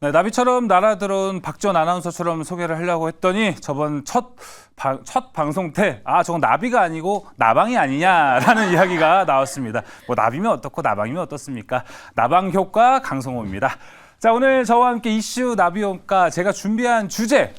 네, 나비처럼 날아들어온 박지원 아나운서처럼 소개를 하려고 했더니 저번 첫 방송 때 저건 나비가 아니고 나방이 아니냐라는 이야기가 나왔습니다. 뭐 나비면 어떻고 나방이면 어떻습니까? 나방 효과 강성호입니다. 자, 오늘 저와 함께 이슈 나비효과 제가 준비한 주제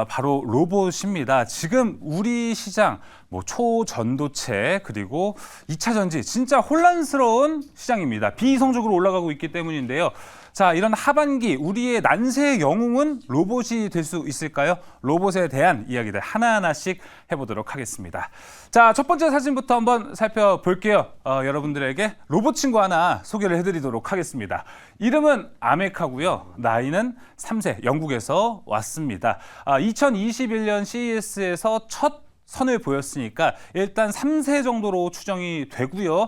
바로 로봇입니다. 지금 우리 시장 초전도체 그리고 2차 전지 진짜 혼란스러운 시장입니다. 비이성적으로 올라가고 있기 때문인데요. 자, 이런 하반기 우리의 난세의 영웅은 로봇이 될 수 있을까요? 로봇에 대한 이야기들 하나하나씩 해보도록 하겠습니다. 자, 첫 번째 사진부터 한번 살펴볼게요. 여러분들에게 로봇 친구 하나 소개를 해드리도록 하겠습니다. 이름은 아메카고요. 나이는 3세, 영국에서 왔습니다. 2021년 CES에서 첫 선을 보였으니까 일단 3세 정도로 추정이 되고요.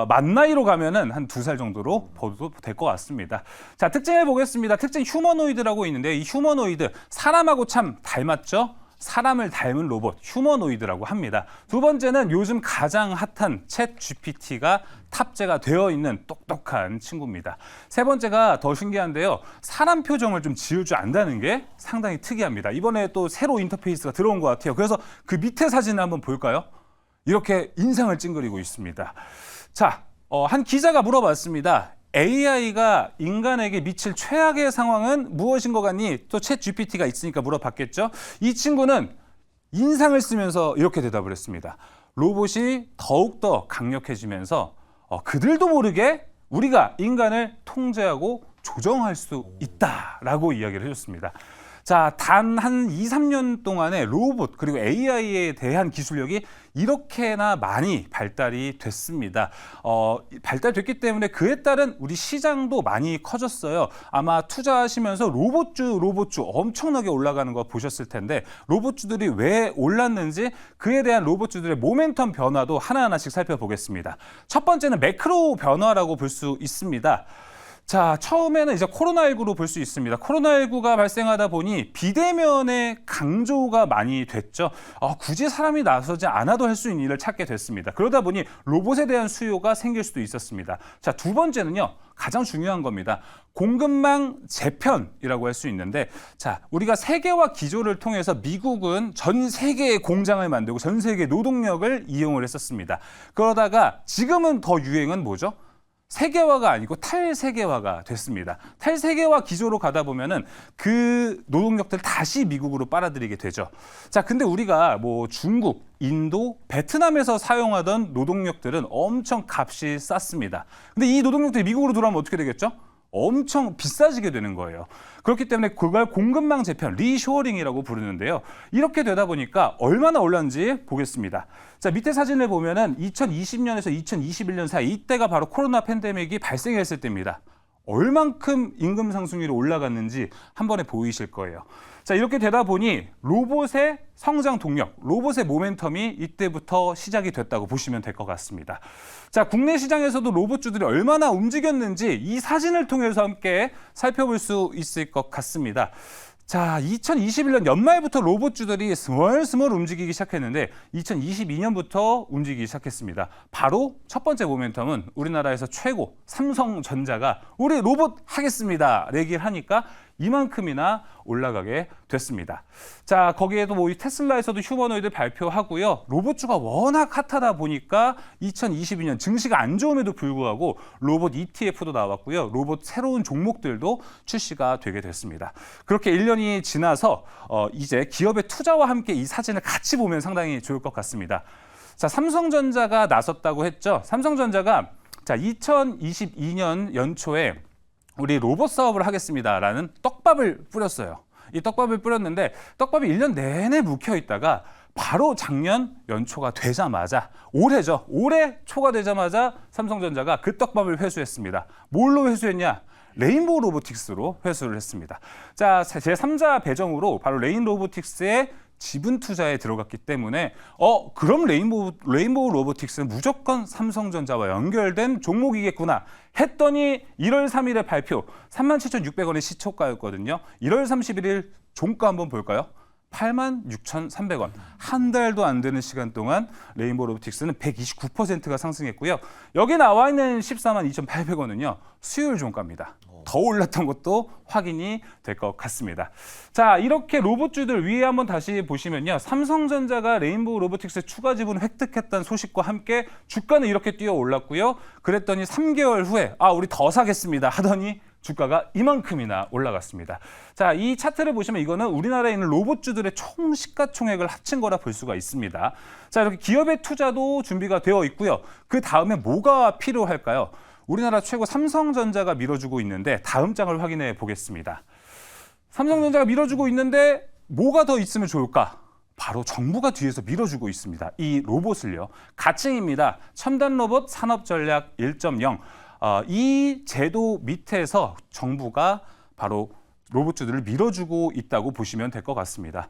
만 나이로 가면은 한 2살 정도로 봐도 될 것 같습니다. 자, 특징을 보겠습니다. 특징 휴머노이드라고 있는데 이 휴머노이드 사람하고 참 닮았죠? 사람을 닮은 로봇, 휴머노이드라고 합니다. 두 번째는 요즘 가장 핫한 챗 GPT가 탑재가 되어 있는 똑똑한 친구입니다. 세 번째가 더 신기한데요. 사람 표정을 좀 지을 줄 안다는 게 상당히 특이합니다. 이번에 또 새로 인터페이스가 들어온 것 같아요. 그래서 그 밑에 사진을 한번 볼까요? 이렇게 인상을 찡그리고 있습니다. 자, 한 기자가 물어봤습니다. AI가 인간에게 미칠 최악의 상황은 무엇인 것 같니? 또 챗 GPT가 있으니까 물어봤겠죠. 이 친구는 인상을 쓰면서 이렇게 대답을 했습니다. 로봇이 더욱더 강력해지면서 그들도 모르게 우리가 인간을 통제하고 조정할 수 있다라고 이야기를 해줬습니다. 자, 단 한 2, 3년 동안에 로봇 그리고 AI에 대한 기술력이 이렇게나 많이 발달이 됐습니다. 발달됐기 때문에 그에 따른 우리 시장도 많이 커졌어요. 아마 투자하시면서 로봇주 엄청나게 올라가는 거 보셨을 텐데 로봇주들이 왜 올랐는지 그에 대한 로봇주들의 모멘텀 변화도 하나하나씩 살펴보겠습니다. 첫 번째는 매크로 변화라고 볼 수 있습니다. 자, 처음에는 이제 코로나19로 볼 수 있습니다. 코로나19가 발생하다 보니 비대면의 강조가 많이 됐죠. 굳이 사람이 나서지 않아도 할 수 있는 일을 찾게 됐습니다. 그러다 보니 로봇에 대한 수요가 생길 수도 있었습니다. 자, 두 번째는요. 가장 중요한 겁니다. 공급망 재편이라고 할 수 있는데 자, 우리가 세계화 기조를 통해서 미국은 전 세계의 공장을 만들고 전 세계 노동력을 이용을 했었습니다. 그러다가 지금은 더 유행은 뭐죠? 세계화가 아니고 탈세계화가 됐습니다. 탈세계화 기조로 가다 보면은 그 노동력들 다시 미국으로 빨아들이게 되죠. 자, 근데 우리가 중국, 인도, 베트남에서 사용하던 노동력들은 엄청 값이 쌌습니다. 근데 이 노동력들이 미국으로 들어오면 어떻게 되겠죠? 엄청 비싸지게 되는 거예요. 그렇기 때문에 그걸 공급망 재편, 리쇼어링이라고 부르는데요. 이렇게 되다 보니까 얼마나 올랐는지 보겠습니다. 자, 밑에 사진을 보면은 2020년에서 2021년 사이 이때가 바로 코로나 팬데믹이 발생했을 때입니다. 얼만큼 임금 상승률이 올라갔는지 한 번에 보이실 거예요. 자, 이렇게 되다 보니 로봇의 성장 동력, 로봇의 모멘텀이 이때부터 시작이 됐다고 보시면 될 것 같습니다. 자, 국내 시장에서도 로봇주들이 얼마나 움직였는지 이 사진을 통해서 함께 살펴볼 수 있을 것 같습니다. 자, 2021년 연말부터 로봇주들이 스멀스멀 움직이기 시작했는데 2022년부터 움직이기 시작했습니다. 바로 첫 번째 모멘텀은 우리나라에서 최고 삼성전자가 우리 로봇 하겠습니다 얘기를 하니까 이만큼이나 올라가게 됐습니다. 자, 거기에도 이 테슬라에서도 휴머노이드 발표하고요. 로봇주가 워낙 핫하다 보니까 2022년 증시가 안 좋음에도 불구하고 로봇 ETF도 나왔고요. 로봇 새로운 종목들도 출시가 되게 됐습니다. 그렇게 1년이 지나서 이제 기업의 투자와 함께 이 사진을 같이 보면 상당히 좋을 것 같습니다. 자, 삼성전자가 나섰다고 했죠. 삼성전자가 2022년 연초에 우리 로봇 사업을 하겠습니다라는 떡밥을 뿌렸어요. 이 떡밥을 뿌렸는데 떡밥이 1년 내내 묵혀 있다가 바로 작년 연초가 되자마자 올해죠. 올해 초가 되자마자 삼성전자가 그 떡밥을 회수했습니다. 뭘로 회수했냐? 레인보우 로보틱스로 회수를 했습니다. 자, 제3자 배정으로 바로 레인 로보틱스의 지분 투자에 들어갔기 때문에 그럼 레인보우 로보틱스는 무조건 삼성전자와 연결된 종목이겠구나 했더니 1월 3일에 발표 37,600원의 시초가였거든요. 1월 31일 종가 한번 볼까요? 86,300원. 한 달도 안 되는 시간 동안 레인보우 로보틱스는 129%가 상승했고요. 여기 나와 있는 142,800원은요. 수요일 종가입니다. 더 올랐던 것도 확인이 될 것 같습니다. 자, 이렇게 로봇주들 위에 한번 다시 보시면요. 삼성전자가 레인보우 로보틱스 추가 지분 획득했다는 소식과 함께 주가는 이렇게 뛰어 올랐고요. 그랬더니 3개월 후에 우리 더 사겠습니다 하더니 주가가 이만큼이나 올라갔습니다. 자, 이 차트를 보시면 이거는 우리나라에 있는 로봇주들의 총 시가총액을 합친 거라 볼 수가 있습니다. 자, 이렇게 기업의 투자도 준비가 되어 있고요. 그 다음에 뭐가 필요할까요? 우리나라 최고 삼성전자가 밀어주고 있는데 다음 장을 확인해 보겠습니다. 삼성전자가 밀어주고 있는데 뭐가 더 있으면 좋을까? 바로 정부가 뒤에서 밀어주고 있습니다. 이 로봇을요. 가칭입니다. 첨단 로봇 산업전략 1.0. 이 제도 밑에서 정부가 바로 로봇주들을 밀어주고 있다고 보시면 될 것 같습니다.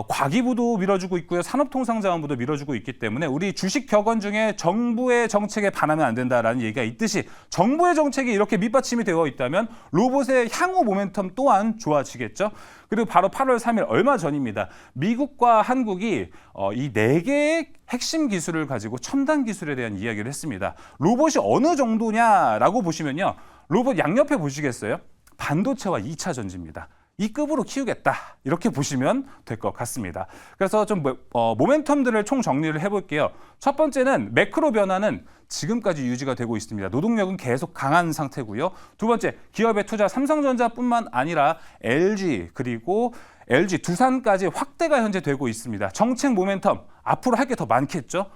과기부도 밀어주고 있고요. 산업통상자원부도 밀어주고 있기 때문에 우리 주식 격언 중에 정부의 정책에 반하면 안 된다라는 얘기가 있듯이 정부의 정책이 이렇게 밑받침이 되어 있다면 로봇의 향후 모멘텀 또한 좋아지겠죠. 그리고 바로 8월 3일 얼마 전입니다. 미국과 한국이 이 4개의 핵심 기술을 가지고 첨단 기술에 대한 이야기를 했습니다. 로봇이 어느 정도냐라고 보시면요. 로봇 양옆에 보시겠어요? 반도체와 2차 전지입니다. 이 급으로 키우겠다 이렇게 보시면 될 것 같습니다. 그래서 좀 모멘텀들을 총 정리를 해볼게요. 첫 번째는 매크로 변화는 지금까지 유지가 되고 있습니다. 노동력은 계속 강한 상태고요. 두 번째, 기업의 투자 삼성전자뿐만 아니라 LG 그리고 LG 두산까지 확대가 현재 되고 있습니다. 정책 모멘텀 앞으로 할 게 더 많겠죠.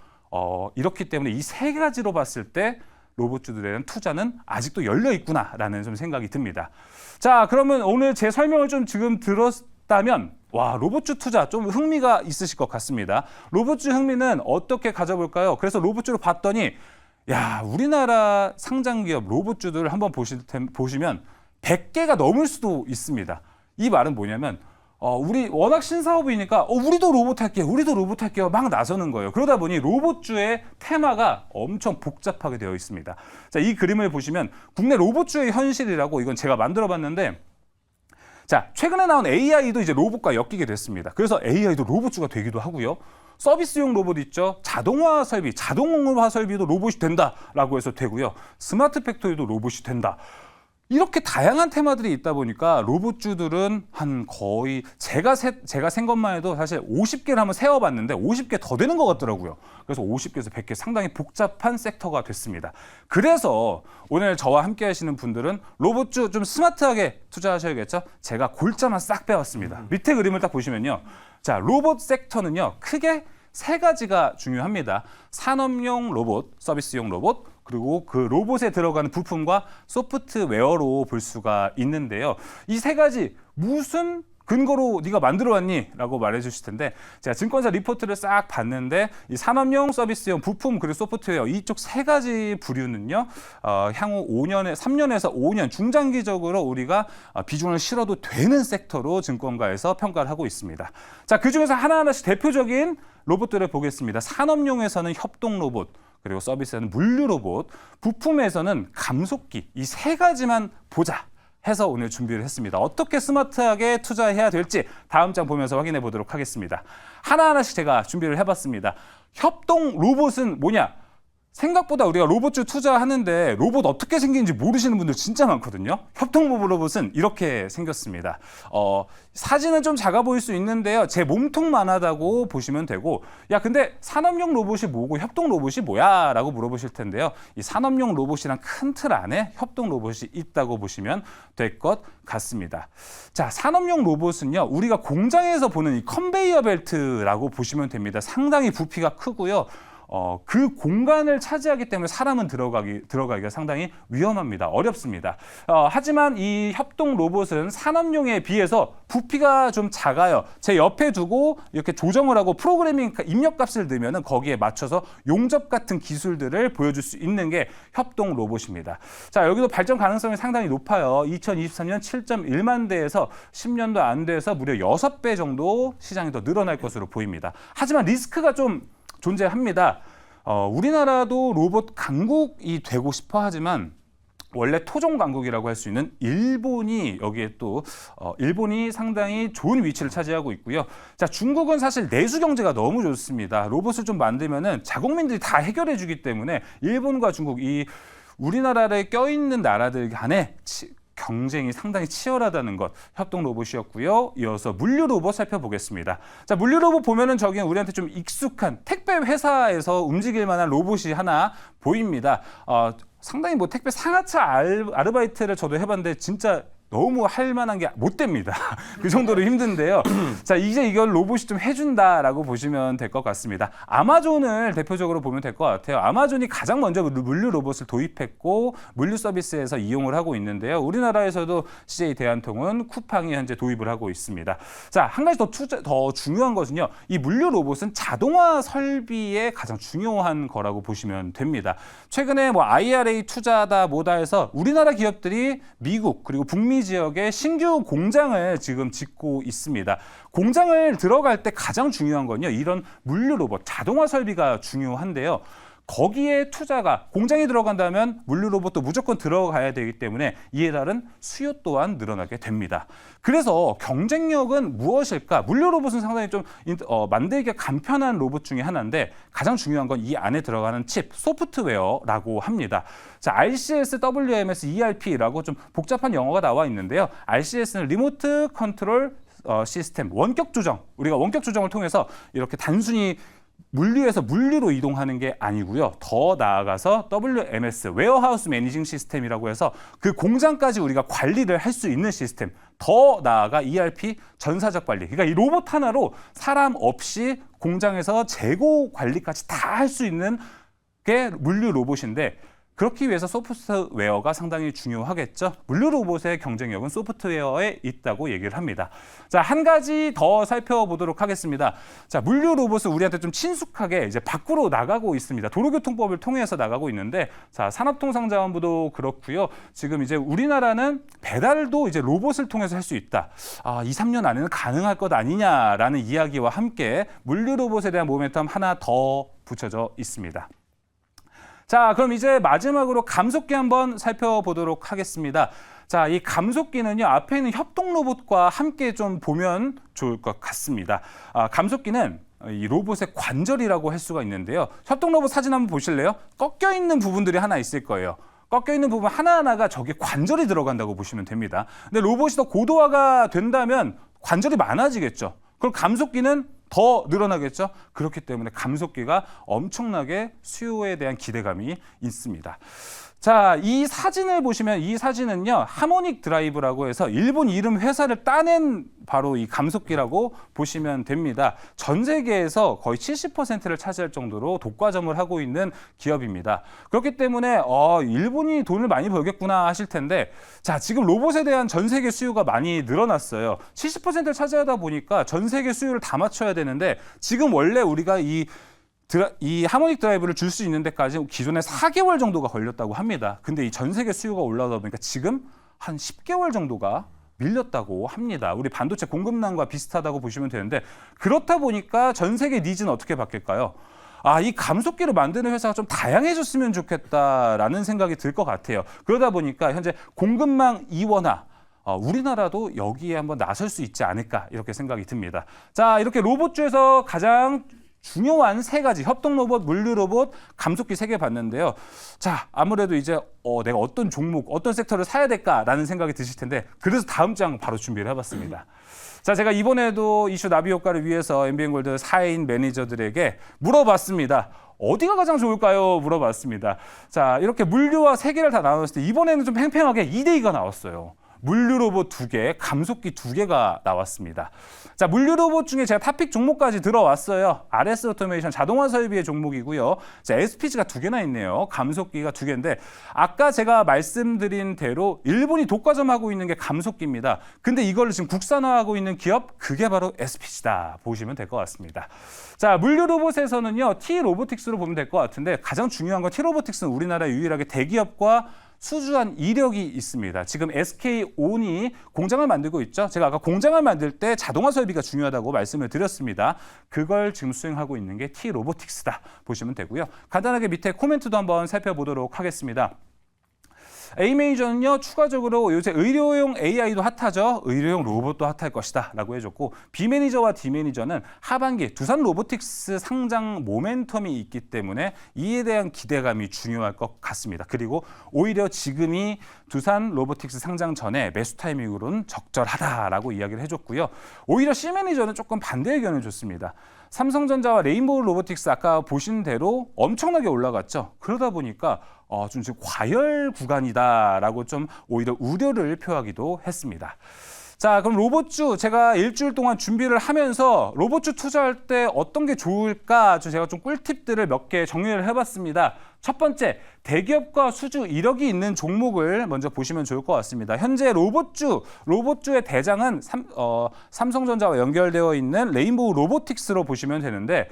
이렇기 때문에 이 세 가지로 봤을 때 로봇주들에 대한 투자는 아직도 열려 있구나라는 좀 생각이 듭니다. 자, 그러면 오늘 제 설명을 좀 지금 들었다면 로봇주 투자 좀 흥미가 있으실 것 같습니다. 로봇주 흥미는 어떻게 가져볼까요? 그래서 로봇주를 봤더니 우리나라 상장기업 로봇주들 한번 보시면 100개가 넘을 수도 있습니다. 이 말은 뭐냐면 우리 워낙 신사업이니까 우리도 로봇 할게요 막 나서는 거예요. 그러다 보니 로봇주의 테마가 엄청 복잡하게 되어 있습니다. 자, 이 그림을 보시면 국내 로봇주의 현실이라고 이건 제가 만들어 봤는데, 자, 최근에 나온 AI도 이제 로봇과 엮이게 됐습니다. 그래서 AI도 로봇주가 되기도 하고요. 서비스용 로봇 있죠. 자동화 설비도 로봇이 된다라고 해서 되고요. 스마트 팩토리도 로봇이 된다. 이렇게 다양한 테마들이 있다 보니까 로봇주들은 한 거의 제가 센 것만 해도 사실 50개를 한번 세어봤는데 50개 더 되는 것 같더라고요. 그래서 50개에서 100개 상당히 복잡한 섹터가 됐습니다. 그래서 오늘 저와 함께 하시는 분들은 로봇주 좀 스마트하게 투자하셔야겠죠. 제가 골자만 싹 빼왔습니다. 밑에 그림을 딱 보시면요. 자, 로봇 섹터는요. 크게 세 가지가 중요합니다. 산업용 로봇, 서비스용 로봇, 그리고 그 로봇에 들어가는 부품과 소프트웨어로 볼 수가 있는데요. 이 세 가지 무슨 근거로 네가 만들어 왔니? 라고 말해 주실 텐데, 제가 증권사 리포트를 싹 봤는데 이 산업용, 서비스용, 부품, 그리고 소프트웨어 이쪽 세 가지 부류는요. 향후 3년에서 5년 중장기적으로 우리가 비중을 실어도 되는 섹터로 증권가에서 평가를 하고 있습니다. 자, 그중에서 하나하나씩 대표적인 로봇들을 보겠습니다. 산업용에서는 협동 로봇, 그리고 서비스에는 물류 로봇, 부품에서는 감속기, 이 세 가지만 보자 해서 오늘 준비를 했습니다. 어떻게 스마트하게 투자해야 될지 다음 장 보면서 확인해 보도록 하겠습니다. 하나하나씩 제가 준비를 해봤습니다. 협동 로봇은 뭐냐? 생각보다 우리가 로봇주 투자하는데 로봇 어떻게 생기는지 모르시는 분들 진짜 많거든요. 협동 로봇은 이렇게 생겼습니다. 사진은 좀 작아 보일 수 있는데요. 제 몸통만 하다고 보시면 되고, 근데 산업용 로봇이 뭐고 협동 로봇이 뭐야? 라고 물어보실 텐데요. 이 산업용 로봇이란 큰 틀 안에 협동 로봇이 있다고 보시면 될 것 같습니다. 자, 산업용 로봇은요. 우리가 공장에서 보는 이 컨베이어 벨트라고 보시면 됩니다. 상당히 부피가 크고요. 그 공간을 차지하기 때문에 사람은 들어가기가 상당히 위험합니다. 어렵습니다. 하지만 이 협동 로봇은 산업용에 비해서 부피가 좀 작아요. 제 옆에 두고 이렇게 조정을 하고 프로그래밍 입력값을 넣으면 거기에 맞춰서 용접 같은 기술들을 보여줄 수 있는 게 협동 로봇입니다. 자, 여기도 발전 가능성이 상당히 높아요. 2023년 7.1만 대에서 10년도 안 돼서 무려 6배 정도 시장이 더 늘어날 것으로 보입니다. 하지만 리스크가 좀 존재합니다. 우리나라도 로봇 강국이 되고 싶어 하지만 원래 토종 강국이라고 할 수 있는 일본이 여기에 또 일본이 상당히 좋은 위치를 차지하고 있고요. 자, 중국은 사실 내수 경제가 너무 좋습니다. 로봇을 좀 만들면은 자국민들이 다 해결해 주기 때문에 일본과 중국 이 우리나라에 껴있는 나라들 간에 경쟁이 상당히 치열하다는 것, 협동 로봇이었고요. 이어서 물류 로봇 살펴보겠습니다. 자, 물류 로봇 보면은 저기 우리한테 좀 익숙한 택배 회사에서 움직일 만한 로봇이 하나 보입니다. 상당히 뭐 택배 상하차 아르바이트를 저도 해봤는데 진짜 너무 할 만한 게 못 됩니다. 그 정도로 힘든데요. 자, 이제 이걸 로봇이 좀 해준다라고 보시면 될 것 같습니다. 아마존을 대표적으로 보면 될 것 같아요. 아마존이 가장 먼저 물류 로봇을 도입했고 물류 서비스에서 이용을 하고 있는데요. 우리나라에서도 CJ 대한통운, 쿠팡이 현재 도입을 하고 있습니다. 자, 한 가지 더 중요한 것은요. 이 물류 로봇은 자동화 설비에 가장 중요한 거라고 보시면 됩니다. 최근에 뭐 IRA 투자다 뭐다 해서 우리나라 기업들이 미국 그리고 북미 지역에 신규 공장을 지금 짓고 있습니다. 공장을 들어갈 때 가장 중요한 건요. 이런 물류 로봇, 자동화 설비가 중요한데요. 거기에 투자가 공장에 들어간다면 물류 로봇도 무조건 들어가야 되기 때문에 이에 따른 수요 또한 늘어나게 됩니다. 그래서 경쟁력은 무엇일까? 물류 로봇은 상당히 좀 만들기가 간편한 로봇 중에 하나인데 가장 중요한 건 이 안에 들어가는 칩, 소프트웨어라고 합니다. 자, RCS, WMS, ERP라고 좀 복잡한 영어가 나와 있는데요. RCS는 리모트 컨트롤 시스템, 원격 조정. 우리가 원격 조정을 통해서 이렇게 단순히 물류에서 물류로 이동하는 게 아니고요. 더 나아가서 WMS, 웨어하우스 매니징 시스템이라고 해서 그 공장까지 우리가 관리를 할 수 있는 시스템. 더 나아가 ERP, 전사적 관리. 그러니까 이 로봇 하나로 사람 없이 공장에서 재고 관리까지 다 할 수 있는 게 물류 로봇인데 그렇기 위해서 소프트웨어가 상당히 중요하겠죠. 물류 로봇의 경쟁력은 소프트웨어에 있다고 얘기를 합니다. 자, 한 가지 더 살펴보도록 하겠습니다. 자, 물류 로봇은 우리한테 좀 친숙하게 이제 밖으로 나가고 있습니다. 도로교통법을 통해서 나가고 있는데, 자, 산업통상자원부도 그렇고요. 지금 이제 우리나라는 배달도 이제 로봇을 통해서 할 수 있다. 2, 3년 안에는 가능할 것 아니냐라는 이야기와 함께 물류 로봇에 대한 모멘텀 하나 더 붙여져 있습니다. 자, 그럼 이제 마지막으로 감속기 한번 살펴보도록 하겠습니다. 자, 이 감속기는요, 앞에 있는 협동 로봇과 함께 좀 보면 좋을 것 같습니다. 감속기는 이 로봇의 관절이라고 할 수가 있는데요. 협동 로봇 사진 한번 보실래요? 꺾여 있는 부분들이 하나 있을 거예요. 꺾여 있는 부분 하나하나가 저게 관절이 들어간다고 보시면 됩니다. 근데 로봇이 더 고도화가 된다면 관절이 많아지겠죠. 그럼 감속기는 더 늘어나겠죠. 그렇기 때문에 감속기가 엄청나게 수요에 대한 기대감이 있습니다. 자, 이 사진을 보시면 이 사진은요, 하모닉 드라이브라고 해서 일본 이름 회사를 따낸 바로 이 감속기라고 보시면 됩니다. 전 세계에서 거의 70%를 차지할 정도로 독과점을 하고 있는 기업입니다. 그렇기 때문에 일본이 돈을 많이 벌겠구나 하실 텐데, 자, 지금 로봇에 대한 전 세계 수요가 많이 늘어났어요. 70%를 차지하다 보니까 전 세계 수요를 다 맞춰야 되는데 지금 원래 우리가 이 하모닉 드라이브를 줄 수 있는 데까지 기존에 4개월 정도가 걸렸다고 합니다. 근데 이 전 세계 수요가 올라오다 보니까 지금 한 10개월 정도가 밀렸다고 합니다. 우리 반도체 공급난과 비슷하다고 보시면 되는데 그렇다 보니까 전 세계 니즈는 어떻게 바뀔까요? 이 감속기를 만드는 회사가 좀 다양해졌으면 좋겠다라는 생각이 들 것 같아요. 그러다 보니까 현재 공급망 이원화, 우리나라도 여기에 한번 나설 수 있지 않을까 이렇게 생각이 듭니다. 자, 이렇게 로봇 중에서 가장 중요한 세 가지, 협동 로봇, 물류 로봇, 감속기 3개 봤는데요. 자, 아무래도 이제 내가 어떤 종목, 어떤 섹터를 사야 될까라는 생각이 드실 텐데 그래서 다음 장 바로 준비를 해봤습니다. 자, 제가 이번에도 이슈 나비 효과를 위해서 MBN골드 4인 매니저들에게 물어봤습니다. 어디가 가장 좋을까요? 물어봤습니다. 자, 이렇게 물류와 3개를 다 나눴을 때 이번에는 좀 팽팽하게 2대2가 나왔어요. 물류 로봇 2개, 감속기 2개가 나왔습니다. 자, 물류 로봇 중에 제가 탑픽 종목까지 들어왔어요. RS 오토메이션 자동화 설비의 종목이고요. 자, SPG가 2개나 있네요. 감속기가 2개인데 아까 제가 말씀드린 대로 일본이 독과점하고 있는 게 감속기입니다. 근데 이걸 지금 국산화하고 있는 기업, 그게 바로 SPG다 보시면 될 것 같습니다. 자, 물류 로봇에서는요, T-로보틱스로 보면 될 것 같은데 가장 중요한 건 T-로보틱스는 우리나라 유일하게 대기업과 수주한 이력이 있습니다. 지금 SK온이 공장을 만들고 있죠. 제가 아까 공장을 만들 때 자동화 설비가 중요하다고 말씀을 드렸습니다. 그걸 지금 수행하고 있는 게 T-로보틱스다 보시면 되고요. 간단하게 밑에 코멘트도 한번 살펴보도록 하겠습니다. A메이저는요, 추가적으로 요새 의료용 AI도 핫하죠. 의료용 로봇도 핫할 것이다 라고 해줬고, B매니저와 D매니저는 하반기 두산 로보틱스 상장 모멘텀이 있기 때문에 이에 대한 기대감이 중요할 것 같습니다. 그리고 오히려 지금이 두산 로보틱스 상장 전에 매수 타이밍으로는 적절하다라고 이야기를 해줬고요. 오히려 C매니저는 조금 반대 의견을 줬습니다. 삼성전자와 레인보우 로보틱스 아까 보신 대로 엄청나게 올라갔죠. 그러다 보니까 좀 지금 과열 구간이다라고 좀 오히려 우려를 표하기도 했습니다. 자, 그럼 로봇주 제가 일주일 동안 준비를 하면서 로봇주 투자할 때 어떤 게 좋을까 제가 좀 꿀팁들을 몇 개 정리를 해봤습니다. 첫 번째, 대기업과 수주 이력이 있는 종목을 먼저 보시면 좋을 것 같습니다. 현재 로봇주의 대장은 삼성전자와 연결되어 있는 레인보우 로보틱스로 보시면 되는데,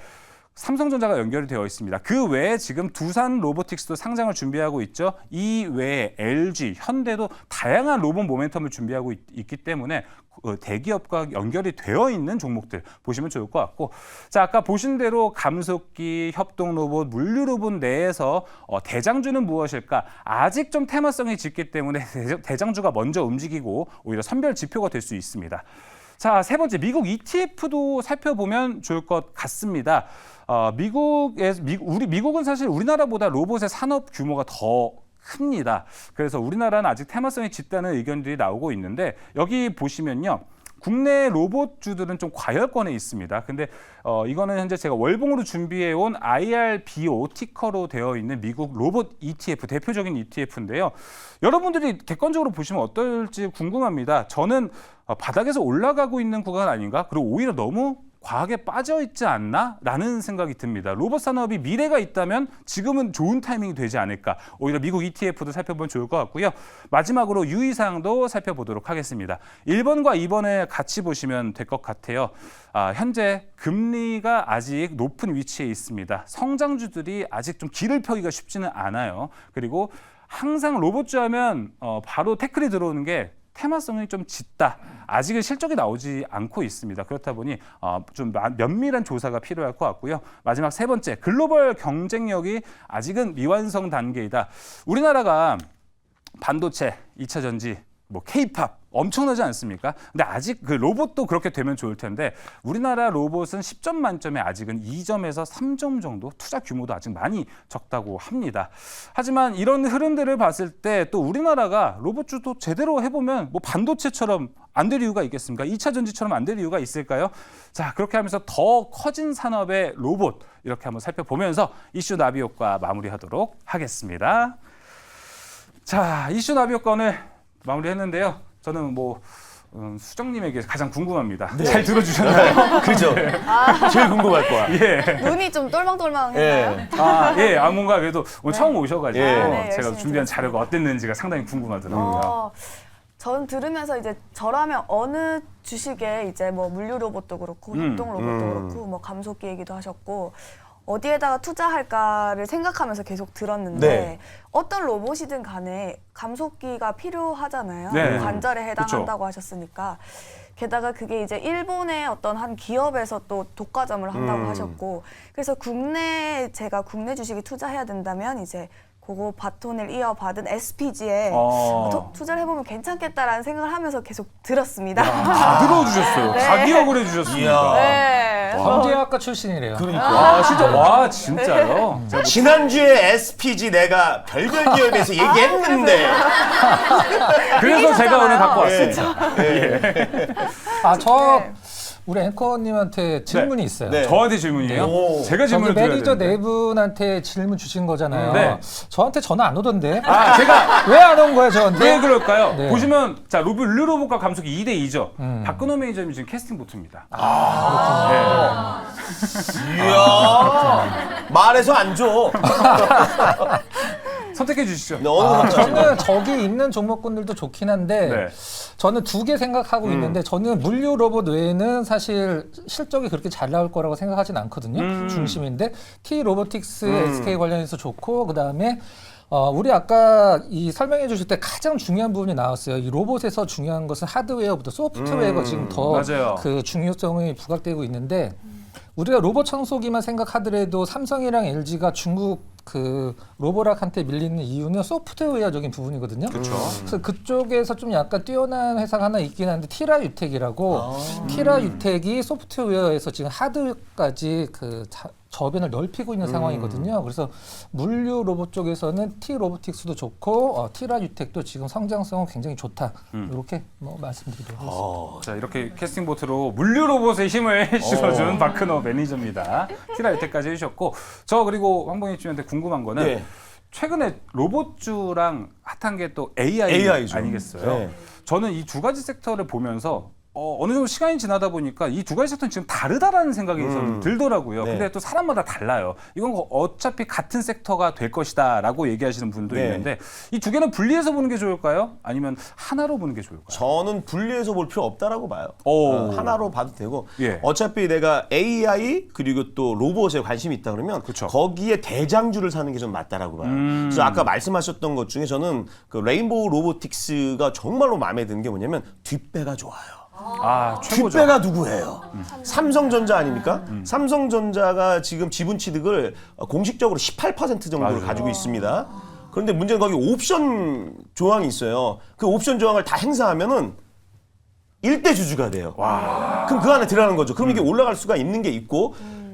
삼성전자가 연결이 되어 있습니다. 그 외에 지금 두산 로보틱스도 상장을 준비하고 있죠. 이 외에 LG, 현대도 다양한 로봇 모멘텀을 준비하고 있기 때문에 대기업과 연결이 되어 있는 종목들 보시면 좋을 것 같고, 자, 아까 보신 대로 감속기, 협동 로봇, 물류 로봇 내에서 대장주는 무엇일까? 아직 좀 테마성이 짙기 때문에 대장주가 먼저 움직이고 오히려 선별 지표가 될 수 있습니다. 자, 세 번째, 미국 ETF도 살펴보면 좋을 것 같습니다. 미국은 사실 우리나라보다 로봇의 산업 규모가 더 큽니다. 그래서 우리나라는 아직 테마성이 짙다는 의견들이 나오고 있는데, 여기 보시면요, 국내 로봇주들은 좀 과열권에 있습니다. 근데 이거는 현재 제가 월봉으로 준비해온 IRBO 티커로 되어 있는 미국 로봇 ETF, 대표적인 ETF인데요. 여러분들이 객관적으로 보시면 어떨지 궁금합니다. 저는 바닥에서 올라가고 있는 구간 아닌가? 그리고 오히려 너무 과하게 빠져있지 않나? 라는 생각이 듭니다. 로봇 산업이 미래가 있다면 지금은 좋은 타이밍이 되지 않을까. 오히려 미국 ETF도 살펴보면 좋을 것 같고요. 마지막으로 유의사항도 살펴보도록 하겠습니다. 1번과 2번을 같이 보시면 될 것 같아요. 현재 금리가 아직 높은 위치에 있습니다. 성장주들이 아직 좀 길을 펴기가 쉽지는 않아요. 그리고 항상 로봇주 하면 바로 태클이 들어오는 게 테마성이 좀 짙다. 아직은 실적이 나오지 않고 있습니다. 그렇다 보니 좀 면밀한 조사가 필요할 것 같고요. 마지막 세 번째, 글로벌 경쟁력이 아직은 미완성 단계이다. 우리나라가 반도체, 2차 전지, K-팝 엄청나지 않습니까? 근데 아직 그 로봇도 그렇게 되면 좋을 텐데, 우리나라 로봇은 10점 만점에 아직은 2점에서 3점 정도, 투자 규모도 아직 많이 적다고 합니다. 하지만 이런 흐름들을 봤을 때 또 우리나라가 로봇주도 제대로 해보면 반도체처럼 안 될 이유가 있겠습니까? 2차 전지처럼 안 될 이유가 있을까요? 자, 그렇게 하면서 더 커진 산업의 로봇 이렇게 한번 살펴보면서 이슈 나비 효과 마무리하도록 하겠습니다. 자, 이슈 나비 효과 오늘 마무리했는데요. 저는 수정님에게 가장 궁금합니다. 네. 잘 들어주셨나요? 그죠. 제일 궁금할 거야. 예. 눈이 좀 똘망똘망했나요? 예. 뭔가 그래도 오늘 처음 오셔가지고 네, 제가 열심히 준비한 들었습니다. 자료가 어땠는지가 상당히 궁금하더라고요. 전 들으면서 이제 저라면 어느 주식에 이제 물류 로봇도 그렇고 협동 로봇도 그렇고 감속기 얘기도 하셨고 어디에다가 투자할까를 생각하면서 계속 들었는데 네. 어떤 로봇이든 간에 감속기가 필요하잖아요. 네. 관절에 해당한다고 그쵸. 하셨으니까. 게다가 그게 이제 일본의 어떤 한 기업에서 또 독과점을 한다고 하셨고, 그래서 제가 국내 주식에 투자해야 된다면 이제 그거 바톤을 이어받은 SPG에 투자를 해보면 괜찮겠다라는 생각을 하면서 계속 들었습니다. 다 들어주셨어요. 네. 다 기억을 해주셨습니다. 네. 경제학과 출신이래요. 그러니까. 진짜요? 지난주에 SPG 내가 별별 기업에서 얘기했는데. 그래서 제가 오늘 갖고 예. 왔습니다. 네. 우리 앵커님한테 질문이 있어요. 네. 저한테 질문이에요? 오. 제가 저기 질문을 드려야 매니저 되는데. 네 분한테 질문 주신 거잖아요. 네. 저한테 전화 안 오던데. 제가 왜 안 온 거예요, 저한테? 왜 그럴까요? 네. 보시면 룰루 로봇과 감속이 2대2죠. 박근호 매니저님이 지금 캐스팅 보트입니다. 이야. 말해서 안 줘. 선택해 주시죠. 어느 거 저는 저기 있는 종목군들도 좋긴 한데 네. 저는 두 개 생각하고 있는데 저는 물류 로봇 외에는 사실 실적이 그렇게 잘 나올 거라고 생각하진 않거든요. 중심인데 T 로보틱스 SK 관련해서 좋고 그다음에 우리 아까 이 설명해 주실 때 가장 중요한 부분이 나왔어요. 이 로봇에서 중요한 것은 하드웨어보다 소프트웨어가 지금 더 맞아요. 그 중요성이 부각되고 있는데 우리가 로봇 청소기만 생각하더라도 삼성이랑 LG가 중국 그 로보락한테 밀리는 이유는 소프트웨어적인 부분이거든요. 그래서 그쪽에서 좀 약간 뛰어난 회사가 하나 있긴 한데 티라유텍이라고 티라유텍이 소프트웨어에서 지금 하드까지 그 저변을 넓히고 있는 상황이거든요. 그래서 물류 로봇 쪽에서는 T-로보틱스도 좋고 티라유텍도 지금 성장성은 굉장히 좋다. 이렇게 뭐 말씀드리도록 하겠습니다. 자, 이렇게 캐스팅 보트로 물류 로봇의 힘을 실어준 박근호 매니저입니다. 티라유텍까지 해주셨고, 저 그리고 황봉희 씨한테 궁금한 거는 네. 최근에 로봇주랑 핫한 게 또 AI AI죠. 아니겠어요? 네. 저는 이 두 가지 섹터를 보면서 어느 정도 시간이 지나다 보니까 이 두 가지 섹터는 지금 다르다라는 생각이 좀 들더라고요. 네. 근데 또 사람마다 달라요. 이건 어차피 같은 sek터가 될 것이다라고 얘기하시는 분도 네. 있는데 이 두 개는 분리해서 보는 게 좋을까요? 아니면 하나로 보는 게 좋을까요? 저는 분리해서 볼 필요 없다라고 봐요. 오. 하나로 봐도 되고 예. 어차피 내가 AI 그리고 또 로봇에 관심이 있다 그러면 그쵸. 거기에 대장주를 사는 게 좀 맞다라고 봐요. 그래서 아까 말씀하셨던 것 중에 저는 그 레인보우 로보틱스가 정말로 마음에 드는 게 뭐냐면 뒷배가 좋아요. 아, 최고죠. 뒷배가 누구예요? 삼성전자 아닙니까? 삼성전자가 지금 지분 취득을 공식적으로 18% 정도를 맞아요. 가지고 있습니다. 그런데 문제는 거기 옵션 조항이 있어요. 그 옵션 조항을 다 행사하면은 1대 주주가 돼요. 그럼 그 안에 들어가는 거죠. 그럼 이게 올라갈 수가 있는 게 있고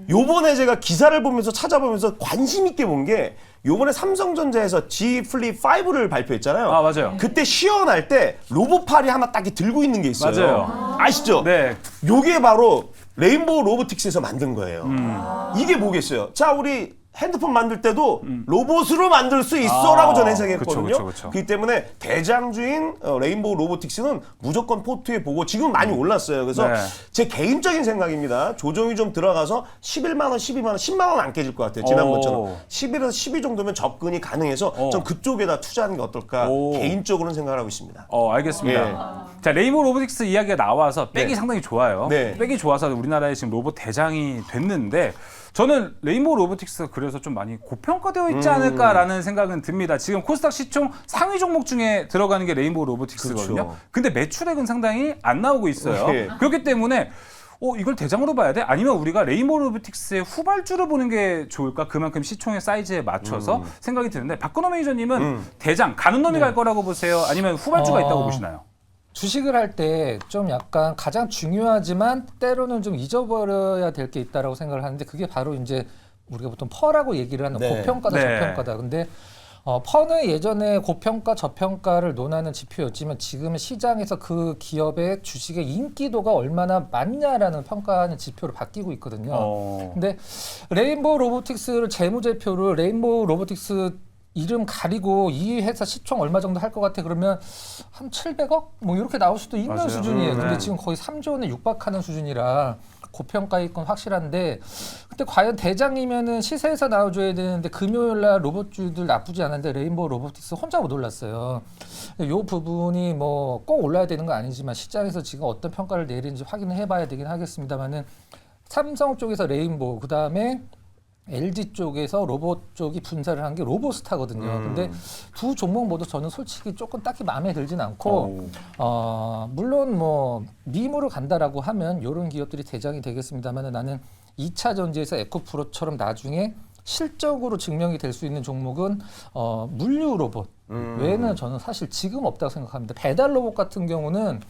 요번에 제가 기사를 보면서 찾아보면서 관심 있게 본 게 요번에 삼성전자에서 G 플립 5를 발표했잖아요. 아, 맞아요. 그때 시연할 때 로봇팔이 하나 딱 들고 있는 게 있어요. 맞아요. 아시죠? 네. 요게 바로 레인보우 로보틱스에서 만든 거예요. 이게 뭐겠어요? 자, 우리 핸드폰 만들 때도 로봇으로 만들 수 있어라고 저는 해석했거든요. 그쵸, 그쵸. 그렇기 때문에 대장주인 레인보우 로보틱스는 무조건 포트에 보고 지금 많이 올랐어요. 그래서 네. 제 개인적인 생각입니다. 조정이 좀 들어가서 11만 원, 12만 원, 10만 원 안 깨질 것 같아요. 지난번처럼. 오. 11에서 12 정도면 접근이 가능해서 좀 그쪽에다 투자하는 게 어떨까 오. 개인적으로는 생각을 하고 있습니다. 알겠습니다. 자, 레인보우 로보틱스 이야기가 나와서 백이 네. 상당히 좋아요. 네. 백이 좋아서 우리나라에 지금 로봇 대장이 됐는데 저는 레인보우 로보틱스가 그래서 좀 많이 고평가되어 있지 않을까라는 생각은 듭니다. 지금 코스닥 시총 상위 종목 중에 들어가는 게 레인보우 로보틱스거든요. 그렇죠. 근데 매출액은 상당히 안 나오고 있어요. 네. 그렇기 때문에 이걸 대장으로 봐야 돼? 아니면 우리가 레인보우 로보틱스의 후발주를 보는 게 좋을까? 그만큼 시총의 사이즈에 맞춰서 생각이 드는데 박근호 매니저님은 대장, 가는 놈이 갈 거라고 보세요? 아니면 후발주가 있다고 보시나요? 주식을 할 때 좀 약간 가장 중요하지만 때로는 좀 잊어버려야 될 게 있다라고 생각을 하는데 그게 바로 이제 우리가 보통 퍼라고 얘기를 하는 네. 고평가다 네. 저평가다. 근데 퍼는 예전에 고평가 저평가를 논하는 지표였지만 지금은 시장에서 그 기업의 주식의 인기도가 얼마나 많냐라는 평가하는 지표로 바뀌고 있거든요. 근데 레인보우 로보틱스를 재무제표를 레인보우 로보틱스 이름 가리고 이 회사 시총 얼마 정도 할 것 같아 그러면 한 700억 뭐 이렇게 나올 수도 있는 맞아요. 수준이에요. 근데 네. 지금 거의 3조 원에 육박하는 수준이라 고평가일 건 확실한데 근데 과연 대장이면은 시세에서 나와줘야 되는데 금요일날 로봇주들 나쁘지 않은데 레인보우 로보틱스 혼자 못 올랐어요. 이 부분이 뭐 꼭 올라야 되는 건 아니지만 시장에서 지금 어떤 평가를 내리는지 확인을 해봐야 되긴 하겠습니다만은 삼성 쪽에서 레인보우 그다음에 LG 쪽에서 로봇 쪽이 분사를 한 게 로보스타거든요. 근데 두 종목 모두 저는 솔직히 조금 딱히 마음에 들진 않고 물론 뭐 미모로 간다라고 하면 이런 기업들이 대장이 되겠습니다만 나는 2차 전지에서 에코프로처럼 나중에 실적으로 증명이 될 수 있는 종목은 물류 로봇 외에는 저는 사실 지금 없다고 생각합니다. 배달 로봇 같은 경우는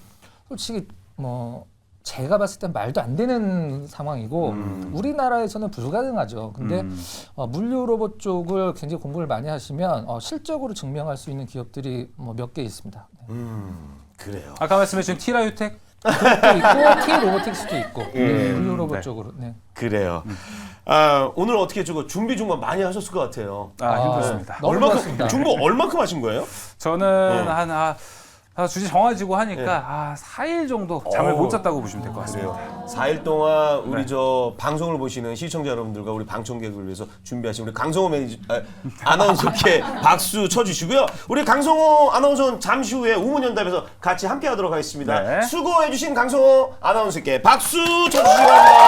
솔직히 뭐 제가 봤을 땐 말도 안 되는 상황이고 우리나라에서는 불가능하죠. 근데 물류 로봇 쪽을 굉장히 공부를 많이 하시면 실적으로 증명할 수 있는 기업들이 뭐 몇 개 있습니다. 네. 그래요. 아까 말씀해주신 티라유텍? 그것도 있고 T 로보틱스도 있고 물류 로봇 네. 쪽으로. 네. 그래요. 오늘 어떻게 준비 정말 많이 하셨을 것 같아요. 힘들었습니다. 너무 좋았습니다. 중복 얼마큼 하신 거예요? 저는 주제 정해지고 하니까 4일 정도 잠을 못 잤다고 보시면 될 것 같습니다. 그래요. 4일 동안 우리 저 방송을 보시는 시청자 여러분들과 우리 방청객을 위해서 준비하신 우리 강성호 아나운서께 박수 쳐주시고요. 우리 강성호 아나운서는 잠시 후에 우문연답에서 같이 함께하도록 하겠습니다. 네. 수고해주신 강성호 아나운서께 박수 쳐주시기 바랍니다.